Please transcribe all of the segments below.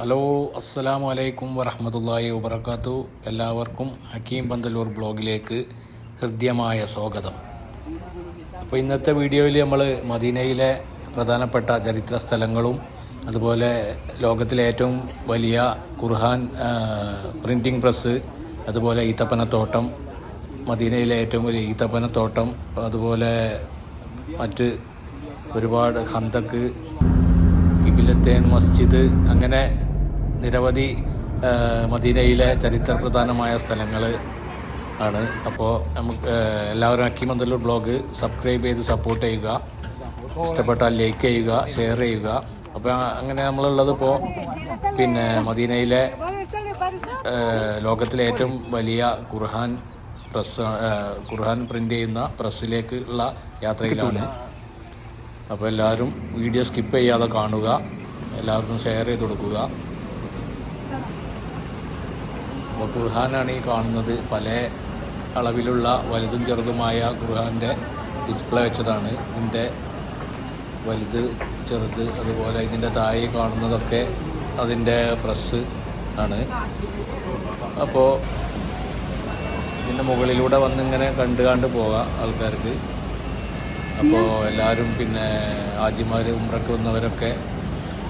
Hello, അസ്സലാമു അലൈക്കും വറഹ്മത്തുള്ളാഹി വബറകാത്തു. എല്ലാവർക്കും ഹക്കീം പന്തലൂർ ബ്ലോഗിലേക്ക് ഹൃദ്യമായ സ്വാഗതം. അപ്പോൾ ഇന്നത്തെ വീഡിയോയിൽ നമ്മൾ മദീനയിലെ പ്രധാനപ്പെട്ട ചരിത്ര സ്ഥലങ്ങളും അതുപോലെ ലോകത്തിലെ ഏറ്റവും വലിയ ഖുർആൻ പ്രിൻറ്റിംഗ് പ്രസ്, അതുപോലെ ഈത്തപ്പനത്തോട്ടം, മദീനയിലെ ഏറ്റവും വലിയ ഈത്തപ്പനത്തോട്ടം, അതുപോലെ മറ്റ് ഒരുപാട് ഖന്തക്ക്, കിബിലത്തേൻ മസ്ജിദ്, അങ്ങനെ നിരവധി മദീനയിലെ ചരിത്രപ്രധാനമായ സ്ഥലങ്ങൾ ആണ്. അപ്പോൾ നമുക്ക് എല്ലാവരും ഹക്കീം പന്തലൂർ ബ്ലോഗ് സബ്സ്ക്രൈബ് ചെയ്ത് സപ്പോർട്ട് ചെയ്യുക, ഇഷ്ടപ്പെട്ടാൽ ലൈക്ക് ചെയ്യുക, ഷെയർ ചെയ്യുക. അപ്പോൾ അങ്ങനെ നമ്മളുള്ളത് ഇപ്പോൾ മദീനയിലെ ലോകത്തിലെ ഏറ്റവും വലിയ ഖുർആൻ പ്രിൻ്റ് ചെയ്യുന്ന പ്രസ്സിലേക്ക് ഉള്ള യാത്രയിലാണ്. അപ്പോൾ എല്ലാവരും വീഡിയോ സ്കിപ്പ് ചെയ്യാതെ കാണുക, എല്ലാവർക്കും ഷെയർ ചെയ്ത് കൊടുക്കുക. അപ്പോൾ ഖുർആനാണ് ഈ കാണുന്നത്. പല അളവിലുള്ള വലുതും ചെറുതുമായ ഖുർആൻ്റെ ഡിസ്പ്ലേ വെച്ചതാണ്. ഇതിൻ്റെ വലുത്, ചെറുത്, അതുപോലെ ഇതിൻ്റെ താഴെ കാണുന്നതൊക്കെ അതിൻ്റെ പ്രസ് ആണ്. അപ്പോൾ ഇതിൻ്റെ മുകളിലൂടെ വന്നിങ്ങനെ കണ്ട് പോകാം ആൾക്കാർക്ക്. അപ്പോൾ എല്ലാവരും ആജിമാർ, ഉംറയ്ക്ക് വന്നവരൊക്കെ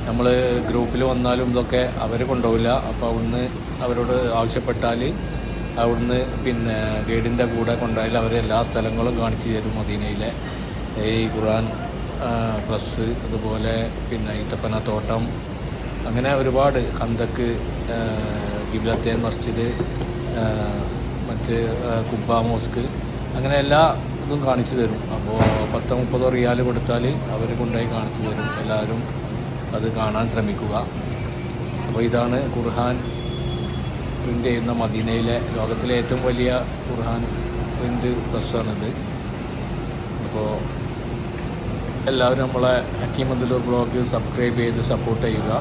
നമ്മൾ ഗ്രൂപ്പിൽ വന്നാലും ഇതൊക്കെ അവർ കൊണ്ടുപോകില്ല. അപ്പോൾ അവിടുന്ന് അവരോട് ആവശ്യപ്പെട്ടാൽ അവിടുന്ന് ഗൈഡിൻ്റെ കൂടെ കൊണ്ടുപോയാൽ അവർ എല്ലാ സ്ഥലങ്ങളും കാണിച്ചു തരും. മദീനയിലെ ഈ ഖുർആൻ പ്രസ്, അതുപോലെ ഈത്തപ്പനത്തോട്ടം, അങ്ങനെ ഒരുപാട് ഖന്തക്ക്, കിബിലത്തേൻ മസ്ജിദ്, മറ്റ് കുബ്ബ മോസ്ക്, അങ്ങനെ എല്ലാ ഇതും കാണിച്ചു തരും. അപ്പോൾ 10-30 റിയാൽ കൊടുത്താൽ അവർ കൊണ്ടുപോയി കാണിച്ചു തരും. എല്ലാവരും അത് കാണാൻ ശ്രമിക്കുക. അപ്പോൾ ഇതാണ് ഖുർആൻ പ്രിൻ്റ് ചെയ്യുന്ന മദീനയിലെ ലോകത്തിലെ ഏറ്റവും വലിയ ഖുർആൻ പ്രിൻ്റ് പ്രസ്സാണിത്. അപ്പോൾ എല്ലാവരും നമ്മളെ ഹക്കീം പന്തലൂർ ബ്ലോഗ് സബ്സ്ക്രൈബ് ചെയ്ത് സപ്പോർട്ട് ചെയ്യുക,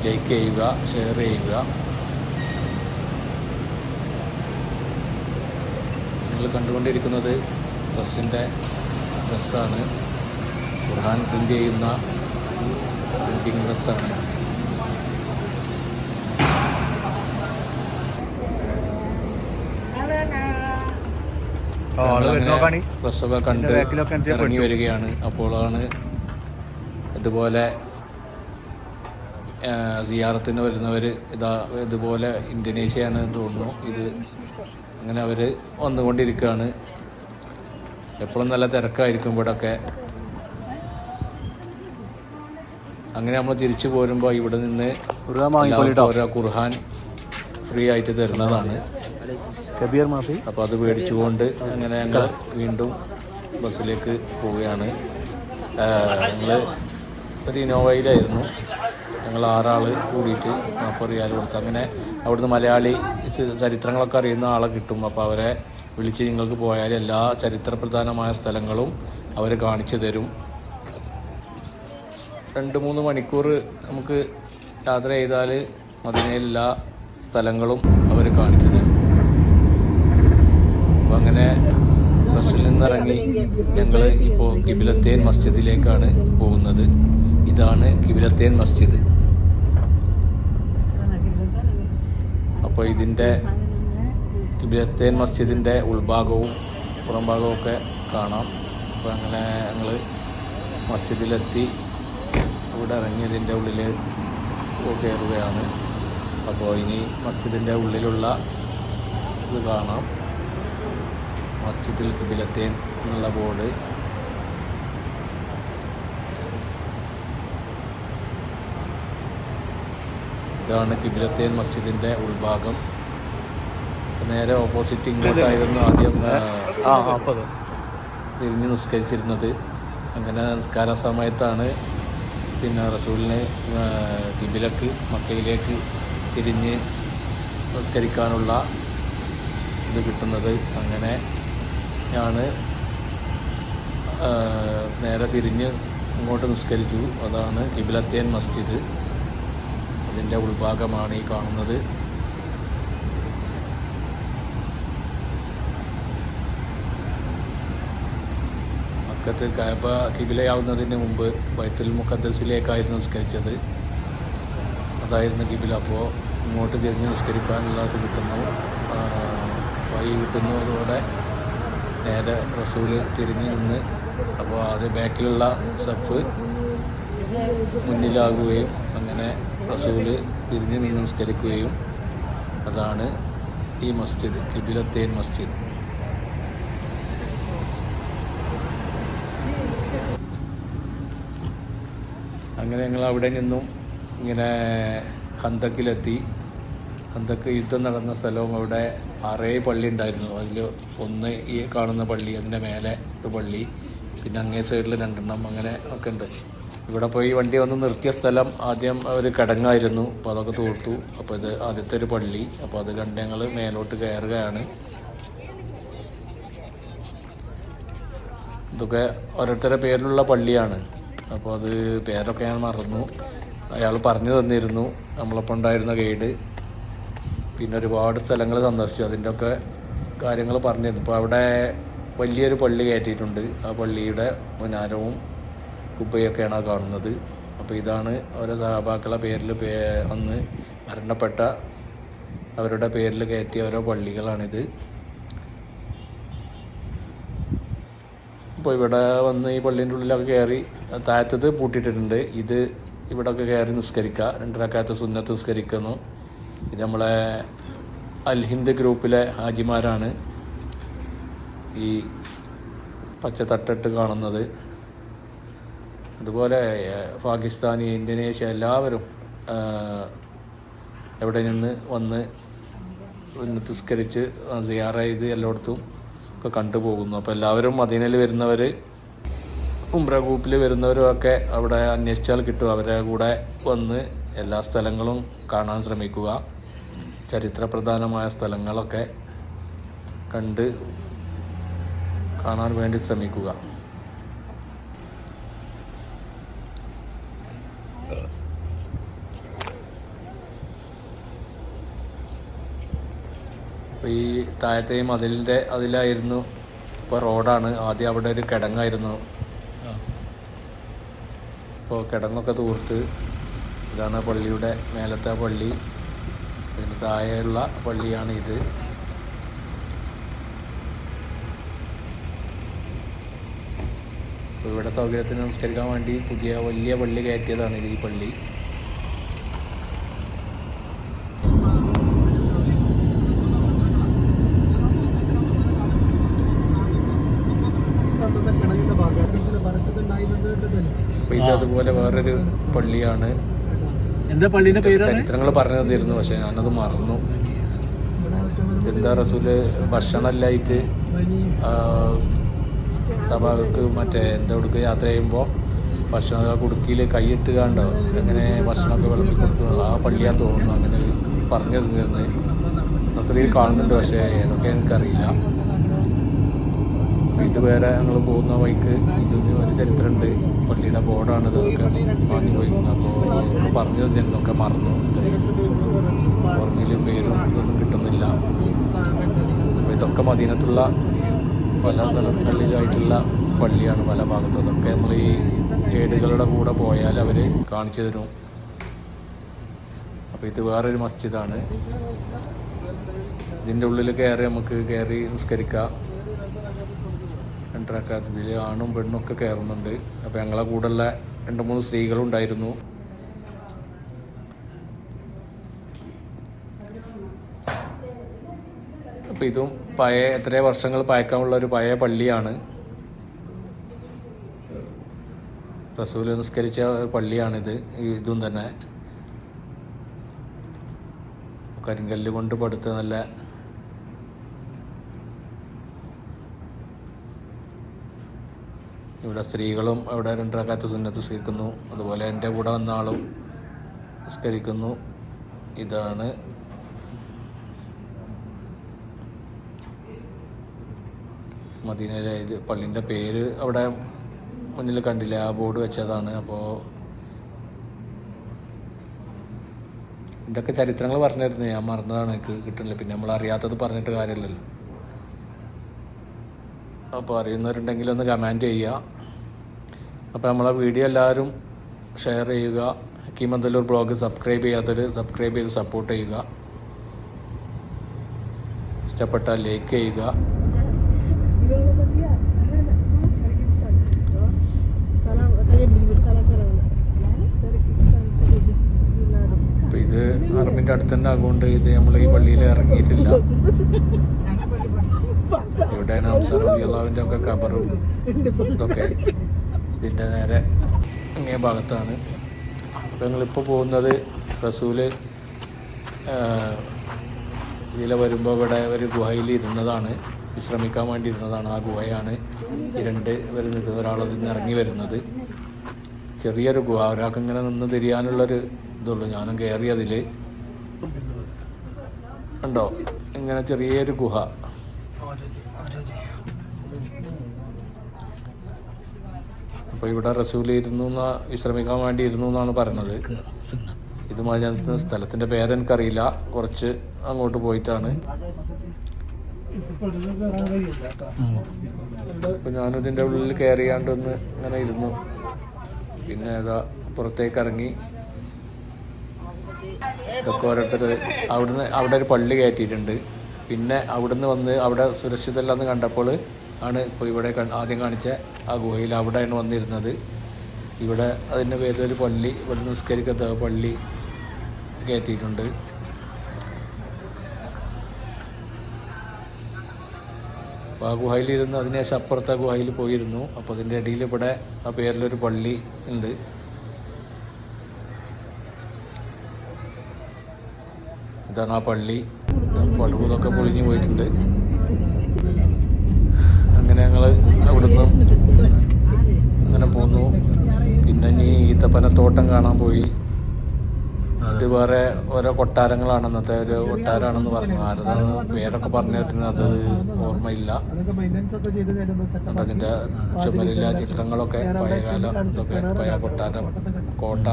ലൈക്ക് ചെയ്യുക, ഷെയർ ചെയ്യുക. നിങ്ങൾ കണ്ടുകൊണ്ടിരിക്കുന്നത് പ്രസ്സിൻ്റെ പ്രസ്സാണ്. ഖുർആൻ പ്രിൻ്റ് ചെയ്യുന്ന പ്രിൻറ്റിംഗ് പ്രസ്സാണ്. പ്രസ്സൊക്കെ കണ്ട് ഇറങ്ങി വരികയാണ്. അപ്പോഴാണ് ഇതുപോലെ സിയാറത്തിന് വരുന്നവർ ഇതുപോലെ ഇന്തോനേഷ്യയാണ് തോന്നുന്നു ഇത്, അങ്ങനെ അവർ വന്നുകൊണ്ടിരിക്കുകയാണ്. എപ്പോഴും നല്ല തിരക്കായിരിക്കും ഇവിടെയൊക്കെ. അങ്ങനെ നമ്മൾ തിരിച്ചു പോരുമ്പോൾ ഇവിടെ നിന്ന് ഓരോ ഖുർആൻ ഫ്രീ ആയിട്ട് തരുന്നതാണ്. അപ്പോൾ അത് മേടിച്ചുകൊണ്ട് അങ്ങനെ ഞങ്ങൾ വീണ്ടും ബസ്സിലേക്ക് പോവുകയാണ്. ഞങ്ങൾ ഒരു ഇന്നോവയിലായിരുന്നു. ഞങ്ങൾ 6 ആൾ കൂടിയിട്ട് 40 റിയാൽ കൊടുത്തു. അങ്ങനെ അവിടുന്ന് മലയാളി ചരിത്രങ്ങളൊക്കെ അറിയുന്ന ആളെ കിട്ടും. അപ്പോൾ അവരെ വിളിച്ച് നിങ്ങൾക്ക് പോയാൽ എല്ലാ ചരിത്രപ്രധാനമായ സ്ഥലങ്ങളും അവർ കാണിച്ചു തരും. 2-3 മണിക്കൂർ നമുക്ക് യാത്ര ചെയ്താൽ മദീനയിലെല്ലാ സ്ഥലങ്ങളും അവർ കാണിച്ചു തരും. അപ്പോൾ അങ്ങനെ ബസ്സിൽ നിന്നിറങ്ങി ഞങ്ങൾ ഇപ്പോൾ കിബിലത്തേൻ മസ്ജിദിലേക്കാണ് പോകുന്നത്. ഇതാണ് കിബിലത്തേൻ മസ്ജിദ്. അപ്പോൾ ഇതിൻ്റെ കിബിലത്തേൻ മസ്ജിദിൻ്റെ ഉൾഭാഗവും പുറംഭാഗവും ഒക്കെ കാണാം. അപ്പോൾ അങ്ങനെ ഞങ്ങൾ മസ്ജിദിലെത്തി ഇവിടെ ഇറങ്ങി ഇതിൻ്റെ ഉള്ളിൽ കയറുകയാണ്. അപ്പോൾ ഇനി മസ്ജിദിൻ്റെ ഉള്ളിലുള്ള ഇത് കാണാം. മസ്ജിദുൽ കിബിലത്തേൻ എന്നുള്ള ബോർഡ്. ഇതാണ് കിബിലത്തേൻ മസ്ജിദിൻ്റെ ഉൾഭാഗം. നേരെ ഓപ്പോസിറ്റ് ഇങ്ങോട്ടായിരുന്നു ആദ്യം തിരിഞ്ഞ് നിസ്കരിച്ചിരുന്നത്. അങ്ങനെ നിസ്കാര സമയത്താണ് റസൂലിന് കിബിലക്ക് മക്കയിലേക്ക് തിരിഞ്ഞ് നിസ്കരിക്കാനുള്ള ഇത് കിട്ടുന്നത്. അങ്ങനെ ആണ് നേരെ തിരിഞ്ഞ് ഇങ്ങോട്ട് നിസ്കരിച്ചു. അതാണ് കിബിലത്തേൻ മസ്ജിദ്. അതിൻ്റെ ഉൾഭാഗമാണ് ഈ കാണുന്നത്. മക്കത്ത് കഅബ കിബിലയാവുന്നതിന് മുമ്പ് ബൈത്തുൽ മുഖദ്ദസിലേക്കായിരുന്നു നിസ്കരിച്ചത്. അതായിരുന്നു കിബില. അപ്പോൾ ഇങ്ങോട്ട് തിരിഞ്ഞ് നിസ്കരിക്കാനുള്ളത് കിട്ടുന്നു, വഴി കിട്ടുന്നു. അതോടെ നേരെ റസൂല് തിരിഞ്ഞ് നിന്ന്, അപ്പോൾ അത് ബാക്കിലുള്ള സഫ് മുന്നിലാകുകയും അങ്ങനെ റസൂല് തിരിഞ്ഞ് നിന്ന് നിസ്കരിക്കുകയും, അതാണ് ഈ മസ്ജിദ്, കിബിലത്തേൻ മസ്ജിദ്. അങ്ങനെ ഞങ്ങൾ അവിടെ നിന്നും ഇങ്ങനെ ഖന്തക്കിലെത്തി. ഖന്തക്ക് യുദ്ധം നടന്ന സ്ഥലവും അവിടെ 6 പള്ളി ഉണ്ടായിരുന്നു. അതിൽ ഒന്ന് ഈ കാണുന്ന പള്ളി, അതിൻ്റെ മേലെ ഒരു പള്ളി, പിന്നെ അങ്ങേ സൈഡിൽ 2 അങ്ങനെ ഒക്കെ ഉണ്ട്. ഇവിടെ പോയി വണ്ടി വന്ന് നിർത്തിയ സ്ഥലം ആദ്യം ഒരു കിടങ്ങായിരുന്നു, അപ്പോൾ അതൊക്കെ തീർത്തു. അപ്പോൾ ഇത് ആദ്യത്തെ ഒരു പള്ളി, അപ്പോൾ അത് കണ്ട് ഞങ്ങൾ മേലോട്ട് കയറുകയാണ്. ഇതൊക്കെ ഓരോരുത്തരുടെ പേരിലുള്ള പള്ളിയാണ്. അപ്പോൾ അത് പേരൊക്കെ ഞാൻ മറന്നു, അയാൾ പറഞ്ഞു തന്നിരുന്നു, നമ്മളൊപ്പം ഉണ്ടായിരുന്ന ഗൈഡ്. പിന്നെ ഒരുപാട് സ്ഥലങ്ങൾ സന്ദർശിച്ചു, അതിൻ്റെ ഒക്കെ കാര്യങ്ങൾ പറഞ്ഞിരുന്നു. ഇപ്പോൾ അവിടെ വലിയൊരു പള്ളി കയറ്റിയിട്ടുണ്ട്, ആ പള്ളിയുടെ മുനാരവും കുബ്ബയൊക്കെയാണ് ആ കാണുന്നത്. അപ്പോൾ ഇതാണ് ഓരോ സഹാബാക്കളുടെ പേരിൽ അന്ന് മരണപ്പെട്ട അവരുടെ പേരിൽ കയറ്റിയ ഓരോ പള്ളികളാണിത്. അപ്പോൾ ഇവിടെ വന്ന് ഈ പള്ളീൻ്റെ ഉള്ളിലൊക്കെ കയറി, താഴത്തത് പൂട്ടിയിട്ടിട്ടുണ്ട്. ഇത് ഇവിടെയൊക്കെ കയറി നിസ്കരിക്കുക, 2 റക്അത്ത് സുന്നത്ത് നിസ്കരിക്കുന്നു. ഇത് നമ്മളെ അൽ ഹിന്ദ് ഗ്രൂപ്പിലെ ഹാജിമാരാണ് ഈ പച്ച തട്ടിട്ട് കാണുന്നത്. അതുപോലെ പാകിസ്ഥാനി, ഇന്തോനേഷ്യ എല്ലാവരും എവിടെ നിന്ന് വന്ന് നിസ്കരിച്ച് സിയാറ ചെയ്ത് എല്ലായിടത്തും ഒക്കെ കണ്ടുപോകുന്നു. അപ്പോൾ എല്ലാവരും മദീനയിൽ വരുന്നവർ, ഉംറ ഗ്രൂപ്പിൽ വരുന്നവരും ഒക്കെ അവിടെ അന്വേഷിച്ചാൽ കിട്ടും. അവരെ കൂടെ വന്ന് എല്ലാ സ്ഥലങ്ങളും കാണാൻ ശ്രമിക്കുക, ചരിത്രപ്രധാനമായ സ്ഥലങ്ങളൊക്കെ കണ്ട് കാണാൻ വേണ്ടി ശ്രമിക്കുക. അപ്പോൾ ഈ താഴത്തെയും അതിലായിരുന്നു, ഇപ്പോൾ റോഡാണ്. ആദ്യം അവിടെ ഒരു കിടങ്ങായിരുന്നു, ഇപ്പോൾ കിടങ്ങൊക്കെ തൂർത്ത് ഇതാണ് പള്ളിയുടെ മേലത്തെ പള്ളി. ഇതിന് താഴെയുള്ള പള്ളിയാണ് ഇത്. അപ്പോൾ ഇവിടെ സൗകര്യത്തിന് നമസ്കരിക്കാൻ വേണ്ടി വലിയ പള്ളി കയറ്റിയതാണ് ഇത്, ഈ പള്ളി. അപ്പോൾ ഇത് അതുപോലെ വേറൊരു പള്ളിയാണ്. എന്താ പള്ളിയുടെ പേര്? ചരിത്രങ്ങൾ പറഞ്ഞു തന്നിരുന്നു, പക്ഷെ ഞാനത് മറന്നു. എന്താ റസൂല് ഭക്ഷണമല്ലായിട്ട് സഭകൾക്ക് മറ്റേ എന്താ കൊടുക്കുക, യാത്ര ചെയ്യുമ്പോൾ ഭക്ഷണ കുടുക്കിയിൽ കൈയിട്ട് കണ്ടോ അങ്ങനെ ഭക്ഷണമൊക്കെ വിളമ്പി കൊടുത്തു, ആ പള്ളിയാന്ന് തോന്നുന്നു. അങ്ങനെ പറഞ്ഞു തന്നിരുന്നത് അത്രയും കാണുന്നുണ്ട്, പക്ഷേ ഏതൊക്കെ എനിക്കറിയില്ല. ഇത് വേറെ ഞങ്ങൾ പോകുന്ന വഴിക്ക് ഇതിന് ഒരു ചരിത്രമുണ്ട്, പള്ളിയുടെ ബോർഡാണ്, ഇതൊക്കെ വാങ്ങി പോയി. അപ്പോൾ പറഞ്ഞു തന്നിരുന്നൊക്കെ മറന്നു, ഓർമ്മയിൽ പേരും ഇതൊന്നും കിട്ടുന്നില്ല. അപ്പോൾ ഇതൊക്കെ മദീനത്തുള്ള പല സ്ഥലങ്ങളിലായിട്ടുള്ള പള്ളിയാണ്, പല ഭാഗത്തും. അതൊക്കെ നമ്മൾ ഈ ഗൈഡുകളുടെ കൂടെ പോയാൽ അവർ കാണിച്ചു തരും. അപ്പോൾ ഇത് വേറൊരു മസ്ജിദാണ്. ഇതിൻ്റെ ഉള്ളിൽ നമുക്ക് കയറി നിസ്കരിക്കാം. 2 റക്അത്ത് ഇതിൽ ആണും പെണ്ണും ഒക്കെ കയറുന്നുണ്ട്. അപ്പോൾ ഞങ്ങളെ കൂടെയുള്ള 2-3 സ്ത്രീകളും ഉണ്ടായിരുന്നു. അപ്പോൾ ഇതും എത്രയോ വർഷങ്ങൾ പഴക്കമുള്ള ഒരു പഴയ പള്ളിയാണ്. റസൂൽ നിസ്കരിച്ച പള്ളിയാണിത്. ഇതും തന്നെ കരിങ്കല്ല് കൊണ്ട് പടുത്ത നല്ല ഇവിടെ സ്ത്രീകളും അവിടെ 2 റക്അത്ത് സുന്നത്ത് നിസ്കരിക്കുന്നു. അതുപോലെ എൻ്റെ കൂടെ വന്ന ആളും നിസ്കരിക്കുന്നു. ഇതാണ് മദീനയിലെ ഇത് പള്ളിൻ്റെ പേര് അവിടെ മുന്നിൽ കണ്ടില്ല, ആ ബോർഡ് വെച്ചതാണ്. അപ്പോൾ ഇതൊക്കെ ചരിത്രങ്ങൾ പറഞ്ഞിരുന്നു, ഞാൻ മറന്നതാണ്, എനിക്ക് കിട്ടുന്നില്ല. പിന്നെ നമ്മൾ അറിയാത്തത് പറഞ്ഞിട്ട് കാര്യമില്ലല്ലോ. അപ്പോൾ അറിയുന്നവരുണ്ടെങ്കിൽ ഒന്ന് കമൻറ്റ് ചെയ്യുക. അപ്പോൾ നമ്മളെ വീഡിയോ എല്ലാവരും ഷെയർ ചെയ്യുക. കീമന്തല്ലൂർ ബ്ലോഗ് സബ്സ്ക്രൈബ് ചെയ്യാത്തവർ സബ്സ്ക്രൈബ് ചെയ്ത് സപ്പോർട്ട് ചെയ്യുക. ഇഷ്ടപ്പെട്ടാൽ ലൈക്ക് ചെയ്യുക. അപ്പോൾ ഇത് ഹറമിൻ്റെ അടുത്ത് തന്നെ ആകൊണ്ട് ഇത് നമ്മൾ ഈ പള്ളിയിൽ ഇറങ്ങിയിട്ടില്ല. ഇവിടെയാണ് ഹംസ റളിയല്ലാഹുവിൻ്റെ ഒക്കെ ഖബറും ഇതൊക്കെ ഇതിൻ്റെ നേരെ അങ്ങേ ഭാഗത്താണ്. അപ്പോൾ ഞങ്ങളിപ്പോൾ പോകുന്നത് റസൂല് ഇതിൽ വരുമ്പോൾ ഇവിടെ ഒരു ഗുഹയിൽ ഇരുന്നതാണ്, വിശ്രമിക്കാൻ വേണ്ടി ഇരുന്നതാണ്. ആ ഗുഹയാണ് ഈ രണ്ട് വരുന്നത്. ഒരാളതിൽ നിന്ന് ഇറങ്ങി വരുന്നത് ചെറിയൊരു ഗുഹ, ഒരാൾക്ക് ഇങ്ങനെ നിന്ന് തിരിയാനുള്ളൊരു ഇതുള്ളൂ. ഞാനും കയറിയതിൽ ഉണ്ടോ ഇങ്ങനെ ചെറിയൊരു ഗുഹ. അപ്പോൾ ഇവിടെ റസൂൽ വിശ്രമിക്കാൻ വേണ്ടി ഇരുന്നു എന്നാണ് പറഞ്ഞത്. ഇത് മദീനത്തെ സ്ഥലത്തിൻ്റെ പേരെനിക്കറിയില്ല, കുറച്ച് അങ്ങോട്ട് പോയിട്ടാണ്. അപ്പോൾ ഞാനിതിൻ്റെ ഉള്ളിൽ കയറിയാണ്ടൊന്ന് ഇങ്ങനെ ഇരുന്നു. പിന്നെ ഏതാ പുറത്തേക്ക് ഇറങ്ങി. ഇതൊക്കെ ഓരോരുത്തർ അവിടെ ഒരു പള്ളി കയറ്റിയിട്ടുണ്ട്. പിന്നെ അവിടുന്ന് വന്ന് അവിടെ സുരക്ഷിതമല്ലെന്ന് കണ്ടപ്പോൾ ആണ് ഇപ്പോൾ ഇവിടെ ആദ്യം കാണിച്ച ആ ഗുഹയിൽ അവിടെയാണ് വന്നിരുന്നത്. ഇവിടെ അതിൻ്റെ പേരിലൊരു പള്ളി, ഇവിടെ നിസ്കരിക്കുന്ന പള്ളി കയറ്റിയിട്ടുണ്ട്. അപ്പോൾ ആ ഗുഹയിലിരുന്ന് അതിനുശേഷം അപ്പുറത്തെ ഗുഹയിൽ പോയിരുന്നു. അപ്പോൾ അതിൻ്റെ ഇടയിൽ ഇവിടെ ആ പേരിലൊരു പള്ളി ഉണ്ട്. ഇതാണ് ആ പള്ളി. പടുകൂതൊക്കെ പൊളിഞ്ഞു പോയിട്ടുണ്ട്. അങ്ങനെ ഞങ്ങൾ അവിടുന്ന് അങ്ങനെ പോന്നു. പിന്നെ ഇനി ഈത്തപ്പനത്തോട്ടം കാണാൻ പോയി. ഇത് വേറെ ഓരോ കൊട്ടാരങ്ങളാണ്, അന്നത്തെ ഒരു കൊട്ടാരമാണെന്ന് പറഞ്ഞു. ആരതാണ് പേരൊക്കെ പറഞ്ഞു തരുന്നത് അത് ഓർമ്മയില്ല. അതിൻ്റെ ചുമരില്ല ചിത്രങ്ങളൊക്കെ പഴയകാല ഇതൊക്കെ പഴയ കൊട്ടാരം കോട്ട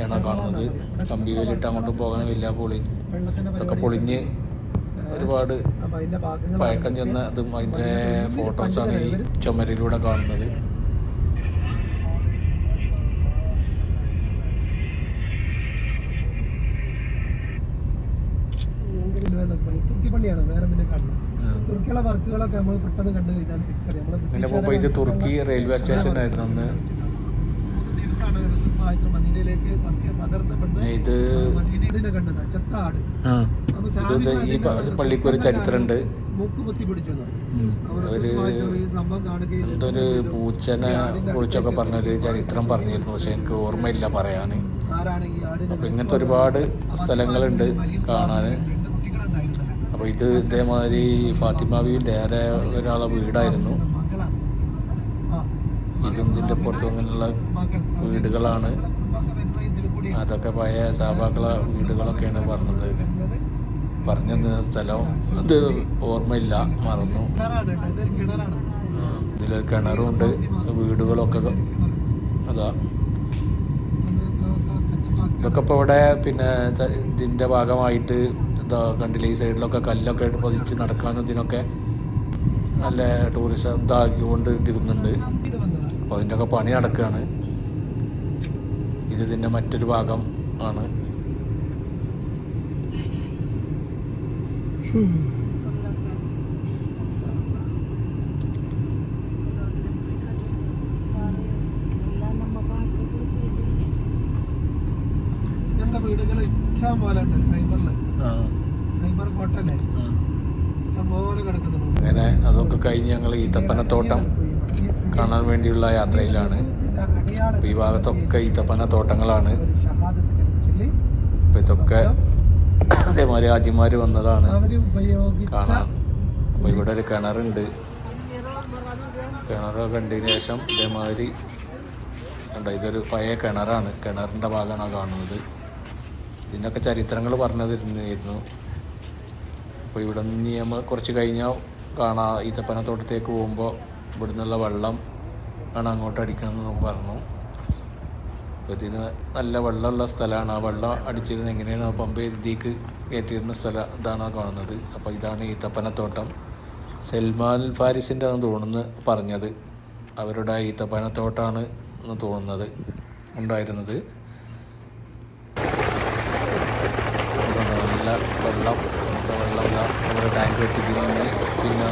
ആണ് കാണുന്നത്. കമ്പി വേലിട്ട് അങ്ങോട്ട് പോകാൻ വലിയ പൊളി ഇതൊക്കെ പൊളിഞ്ഞ് ഒരുപാട് പഴക്കം ചെന്ന അതും അതിൻ്റെ ഫോട്ടോസാണ് ഈ ചുമരിലൂടെ കാണുന്നത്. പിന്നെ ഇത് തുർക്കി റെയിൽവേ സ്റ്റേഷൻ ആയിരുന്നു അന്ന്. ഇത് ഈ പള്ളിക്കൊരു ചരിത്രമുണ്ട്. എന്തൊരു പൂച്ചനെ കുറിച്ചൊക്കെ പറഞ്ഞൊരു ചരിത്രം പറഞ്ഞിരുന്നു, പക്ഷെ എനിക്ക് ഓർമ്മയില്ല പറയാൻ. അപ്പൊ ഇങ്ങനത്തെ ഒരുപാട് സ്ഥലങ്ങളുണ്ട് കാണാൻ. അപ്പോൾ ഇത് ഇതേമാതിരി ഫാത്തിമ ബീവിൻ്റെ ഏറെ ഒരാളെ വീടായിരുന്നു. ഇതിൻ്റെ പുറത്ത് അങ്ങനെയുള്ള വീടുകളാണ്. അതൊക്കെ പഴയ സാബാക്കളെ വീടുകളൊക്കെയാണ് പറഞ്ഞു സ്ഥലം അത് ഓർമ്മയില്ല, മറന്നു. ഇതിലൊരു കിണറുണ്ട്, വീടുകളൊക്കെ അതാ. ഇതൊക്കെ ഇപ്പോൾ ഇവിടെ പിന്നെ ഇതിൻ്റെ ഭാഗമായിട്ട് ഇതാ കണ്ടില്ല, ഈ സൈഡിലൊക്കെ കല്ലൊക്കെ ആയിട്ട് പതിച്ച് നടക്കാനും ഇതിനൊക്കെ നല്ല ടൂറിസം ഇതാക്കിക്കൊണ്ട് ഇരിക്കുന്നുണ്ട്. അപ്പോൾ അതിൻ്റെയൊക്കെ പണി നടക്കുകയാണ്. ഇതിൻ്റെ മറ്റൊരു ഭാഗം ആണ്. വീടുകൾ ഇഷ്ടം പോലെ ഉണ്ട്. ഫൈബർ കോട്ടല്ലേ ഇഷ്ടം പോലെ കിടക്കുന്നുണ്ട്. അങ്ങനെ അതൊക്കെ കഴിഞ്ഞ് ഞങ്ങൾ ഈത്തപ്പനത്തോട്ടം കാണാൻ വേണ്ടിയുള്ള യാത്രയിലാണ്. ഈ ഭാഗത്തൊക്കെ ഈത്തപ്പനത്തോട്ടങ്ങളാണ്. അപ്പോൾ ഇതൊക്കെ അതേമാതിരി ആദ്യമാര് വന്നതാണ് കാണാൻ. അപ്പോൾ ഇവിടെ ഒരു കിണറുണ്ട്. കിണറൊക്കെ കണ്ടതിന് ശേഷം ഇതേമാതിരി ഉണ്ട്. ഇതൊരു പഴയ കിണറാണ്, കിണറിൻ്റെ ഭാഗമാണ് കാണുന്നത്. ഇതിനൊക്കെ ചരിത്രങ്ങൾ പറഞ്ഞിരുന്നു. അപ്പോൾ ഇവിടെ നിന്ന് നമ്മൾ കുറച്ച് കഴിഞ്ഞാൽ കാണാം, ഈത്തപ്പനത്തോട്ടത്തേക്ക് പോകുമ്പോൾ ഇവിടെ നിന്നുള്ള വെള്ളം ആണ് അങ്ങോട്ട് അടിക്കണമെന്ന് നമുക്ക് പറഞ്ഞു. അപ്പോൾ ഇതിന് നല്ല വെള്ളമുള്ള സ്ഥലമാണ്. ആ വെള്ളം അടിച്ചിരുന്നത് എങ്ങനെയാണ് പമ്പ ഇതിലേക്ക് കയറ്റിയിരുന്ന സ്ഥലം ഇതാണ് കാണുന്നത്. അപ്പോൾ ഇതാണ് ഈത്തപ്പനത്തോട്ടം. സൽമാൻ ഫാരിസിൻ്റെ ആണ് തോന്നുന്നു പറഞ്ഞത്. അവരുടെ ഈത്തപ്പനത്തോട്ടമാണ് എന്ന് തോന്നുന്നത് ഉണ്ടായിരുന്നത്. വെള്ളം നമ്മുടെ ടാങ്ക് എത്തിക്കുന്നതിന് പിന്നെ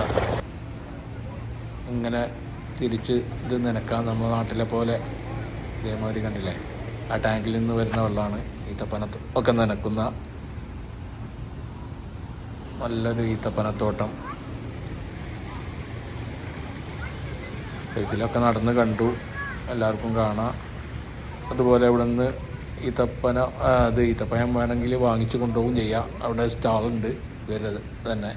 ഇങ്ങനെ തിരിച്ച് ഇത് നനക്കാൻ നമ്മുടെ നാട്ടിലെ പോലെ ഇതേമാതിരി കണ്ടില്ലേ, ആ ടാങ്കിൽ നിന്ന് വരുന്ന വെള്ളമാണ് ഈത്തപ്പന ഒക്കെ നനക്കുന്ന നല്ലൊരു ഈത്തപ്പനത്തോട്ടം. ഇതിലൊക്കെ നടന്ന് കണ്ടു, എല്ലാവർക്കും കാണാം. അതുപോലെ ഇവിടെ നിന്ന് ഈത്തപ്പഴം വേണമെങ്കിൽ വാങ്ങിച്ച് കൊണ്ടുപോകും ചെയ്യാം. അവിടെ സ്റ്റാളുണ്ട് ഇവരെ തന്നെ.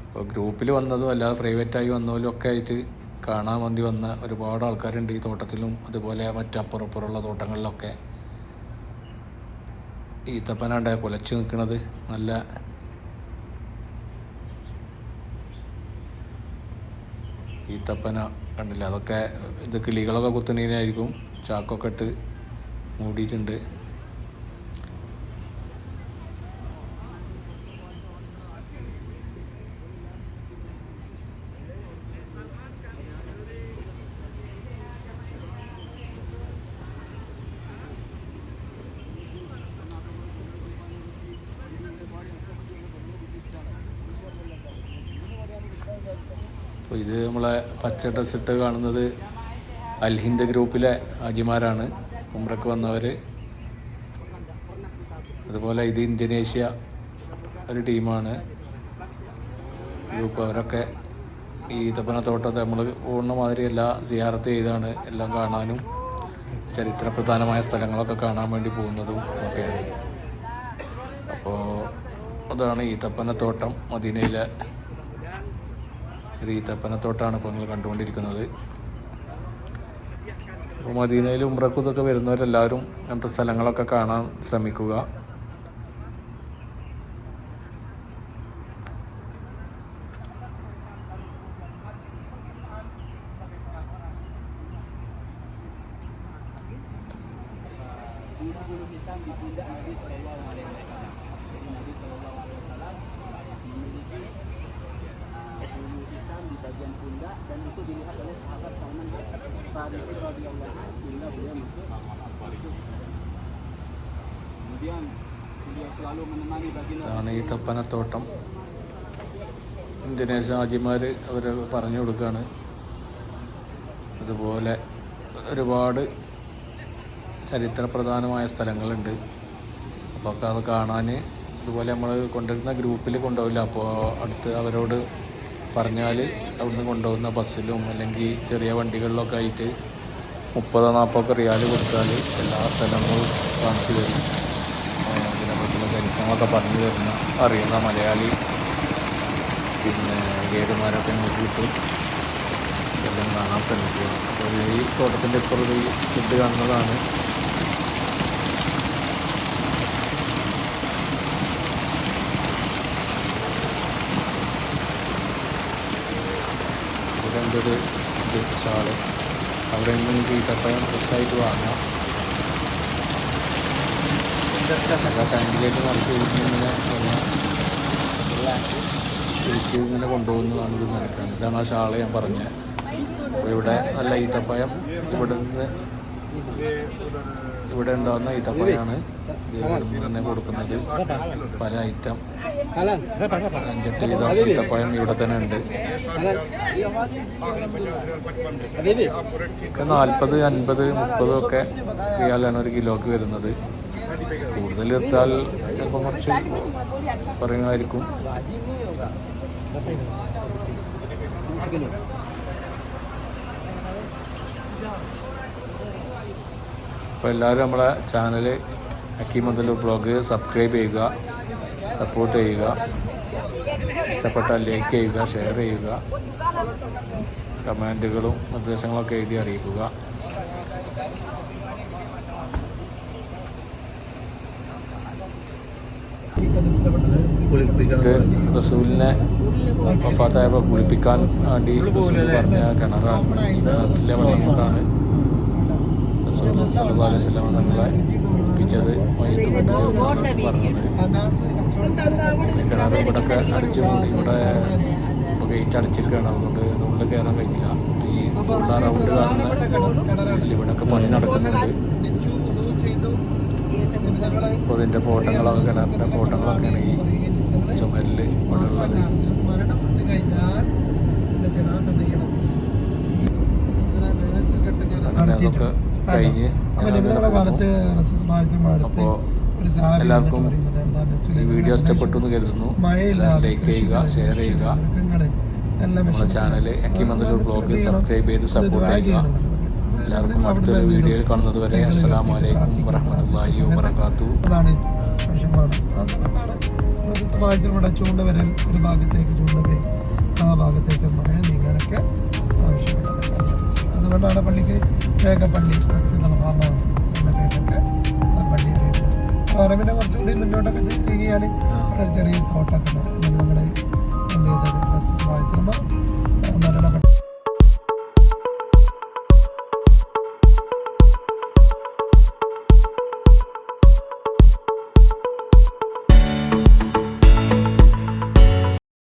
ഇപ്പോൾ ഗ്രൂപ്പിൽ വന്നതും അല്ലാതെ പ്രൈവറ്റായി വന്നതും ഒക്കെ ആയിട്ട് കാണാൻ വേണ്ടി വന്ന ഒരുപാട് ആൾക്കാരുണ്ട് ഈ തോട്ടത്തിലും അതുപോലെ മറ്റപ്പുറപ്പുറമുള്ള തോട്ടങ്ങളിലൊക്കെ. ഈത്തപ്പനാണ്ട് കുലച്ച് നിൽക്കുന്നത് നല്ല ഈത്തപ്പന കണ്ടില്ല. അതൊക്കെ ഇത് കിളികളൊക്കെ കുത്തുന്നതിനായിരിക്കും, ചാക്കൊക്കെ ഇട്ട് മൂടിയിട്ടുണ്ട്. അപ്പോൾ ഇത് നമ്മളെ പച്ച ഡ്രസ് ഇട്ട് കാണുന്നത് അൽഹിന്ദ് ഗ്രൂപ്പിലെ ഹാജിമാരാണ്, ഉംറയ്ക്ക് വന്നവർ. അതുപോലെ ഇത് ഇന്തോനേഷ്യ ഒരു ടീമാണ് ഗ്രൂപ്പ്. അവരൊക്കെ ഈ ഈത്തപ്പനത്തോട്ടത്തെ നമ്മൾ പോകുന്ന മാതിരി എല്ലാ സിയാറത്ത് ചെയ്താണ് എല്ലാം കാണാനും ചരിത്ര പ്രധാനമായ സ്ഥലങ്ങളൊക്കെ കാണാൻ വേണ്ടി പോകുന്നതും ഒക്കെയാണ്. അപ്പോൾ അതാണ് ഈത്തപ്പനത്തോട്ടം. മദീനയിലെ ഒരു ഈത്തപ്പനത്തോട്ടമാണ് ഇപ്പോൾ നിങ്ങൾ കണ്ടുകൊണ്ടിരിക്കുന്നത്. അപ്പോൾ മദീനയിൽ ഉംറയ്ക്ക് ഇതൊക്കെ വരുന്നവരെല്ലാവരും അങ്ങനത്തെ സ്ഥലങ്ങളൊക്കെ കാണാൻ ശ്രമിക്കുക. dan itu dilihat oleh sahabat Salman Farisi radhiyallahu anhu sehingga beliau masuk. Kemudian beliau selalu menemani baginda. ഇതാണ് ഈത്തപ്പനത്തോട്ടം. ഇന്തോനേഷ്യ ഹാജിമാർ അവർ പറഞ്ഞു കൊടുക്കുകയാണ്. അതുപോലെ ഒരുപാട് ചരിത്രപ്രധാനമായ സ്ഥലങ്ങളുണ്ട്. അപ്പോൾ ഒക്കെ അത് കാണാൻ ഇതുപോലെ നമ്മൾ കൊണ്ടുവരുന്ന ഗ്രൂപ്പിൽ കൊണ്ടുപോകില്ല. അപ്പോൾ അടുത്ത് അവരോട് പറഞ്ഞാൽ അവിടുന്ന് കൊണ്ടുപോകുന്ന ബസ്സിലും അല്ലെങ്കിൽ ചെറിയ വണ്ടികളിലൊക്കെ ആയിട്ട് 30-40 റിയാൽ കൊടുത്താൽ എല്ലാ സ്ഥലങ്ങളും കാണിച്ചു തരും. ഇതിനെപ്പറ്റുള്ള ചരിത്രങ്ങളൊക്കെ പറഞ്ഞു തരുന്ന അറിയുന്ന മലയാളി പിന്നെ ഗൈഡുമാരൊക്കെ നോക്കിയിട്ട് എല്ലാം കാണാൻ ശ്രമിക്കുക. അപ്പോൾ ഈ തോട്ടത്തിൻ്റെ ഇപ്പുറത്ത് ഈ ഫുഡ് കാണുന്നതാണ്. ഒരു ഷാള് അവിടെ നിന്ന് ഈത്തപ്പഴം ഫ്രഷായിട്ട് വാങ്ങാം. ടാങ്കിലേക്ക് നിറച്ച് ഇങ്ങനെ തിരിച്ച് ഇങ്ങനെ കൊണ്ടുപോകുന്നതാണ് ഇത് നിരക്കാൻ. ഇതാണ് ആ ഷാള് ഞാൻ പറഞ്ഞത്. അപ്പോൾ ഇവിടെ നല്ല ഈത്തപ്പഴം ഇവിടെ ഉണ്ടാകുന്ന ഈത്തപ്പഴമാണ് തന്നെ കൊടുക്കുന്നത്. പല ഐറ്റം 5-8 ഈത്തപ്പഴം ഇവിടെ തന്നെ ഉണ്ട്. 40, 50, 30 ഒക്കെ റിയാലാണ് ഒരു കിലോക്ക് വരുന്നത്. കൂടുതൽ എടുത്താൽ ചിലപ്പോൾ കുറച്ച് പറയുമായിരിക്കും. അപ്പോൾ എല്ലാവരും നമ്മളെ channel Hakeem Abdul blog subscribe ചെയ്യുക, സപ്പോർട്ട് ചെയ്യുക, ഇഷ്ടപ്പെട്ടാൽ ലൈക്ക് ചെയ്യുക, ഷെയർ ചെയ്യുക, കമൻറ്റുകളും നിർദ്ദേശങ്ങളൊക്കെ എഴുതി അറിയിക്കുക. റസൂലിനെ വഫാത്തായപ്പോൾ കുളിപ്പിക്കാൻ വേണ്ടി റസൂൽ പറഞ്ഞ കിണറാണ്. നാട്ടിലെ വെള്ളം കൊണ്ടാണ് റസൂൽ സല്ലല്ലാഹു അലൈഹി വസല്ലം തങ്ങളെ കുളിപ്പിച്ച മരിച്ചത് മയ്യത്ത് പറഞ്ഞത്. അനാസ് കച്ചവടം കിണറ് ഇവിടെയൊക്കെ അടിച്ചു മൂടി. ഇവിടെ ഇപ്പോൾ ഗേറ്റ് അടച്ചിരിക്കുകയാണ്, അതുകൊണ്ട് ഉള്ളിൽ കയറാൻ കഴിഞ്ഞില്ല. ഈ ഉള്ള റൗണ്ട് കാണുന്ന ഇവിടെയൊക്കെ പണി നടക്കുന്നുണ്ട്. അപ്പോൾ ഇതിൻ്റെ ഫോട്ടോകളൊക്കെ കിണറിൻ്റെ ഫോട്ടോകളൊക്കെയാണ് ഈ ചുമരിൽ ഇവിടെ ഉള്ളത്. മരണപ്പെട്ട് കഴിഞ്ഞാൽ ജനാസ ചെയ്യണം. അങ്ങനെ അതൊക്കെ കഴിഞ്ഞ് കാലത്ത് അപ്പോൾ എല്ലാവർക്കും ഈ വീഡിയോ ഇഷ്ടപ്പെട്ടു എന്ന് കരുതുന്നു. ലൈക്ക് ചെയ്യുക, ഷെയർ ചെയ്യുക. നമ്മുടെ ചാനൽ അക്കിമന്ദലൂർ ബ്ലോഗ് സബ്സ്ക്രൈബ് ചെയ്ത് സപ്പോർട്ട് ചെയ്യുക. എല്ലാവർക്കും അടുത്തൊരു വീഡിയോയിൽ കാണുന്നത് വരെ അസ്സലാമു അലൈക്കും വറഹ്മത്തുള്ളാഹി വബറകാതുഹു. അതാണ് വിഷമാണ്. ആ സമയത്താണ് ഇവിടെ ചൂണ്ട വരൽ ഒരു ഭാഗത്തേക്ക് ചൂണ്ടൊക്കെ ആ ഭാഗത്തേക്ക് മഴ നീങ്ങാനൊക്കെ ആവശ്യമുള്ളത്. അതുകൊണ്ടാണ് പള്ളിക്ക് വേഗപ്പള്ളി മസ്ജിദ് അൽ-ഹറാം എന്ന പേരൊക്കെ ആ പള്ളി അറിയുന്നത്. അറബിനെ കുറച്ചുകൂടി മുന്നോട്ടൊക്കെ നീങ്ങിയാൽ അവിടെ ചെറിയ തോട്ടൊക്കെ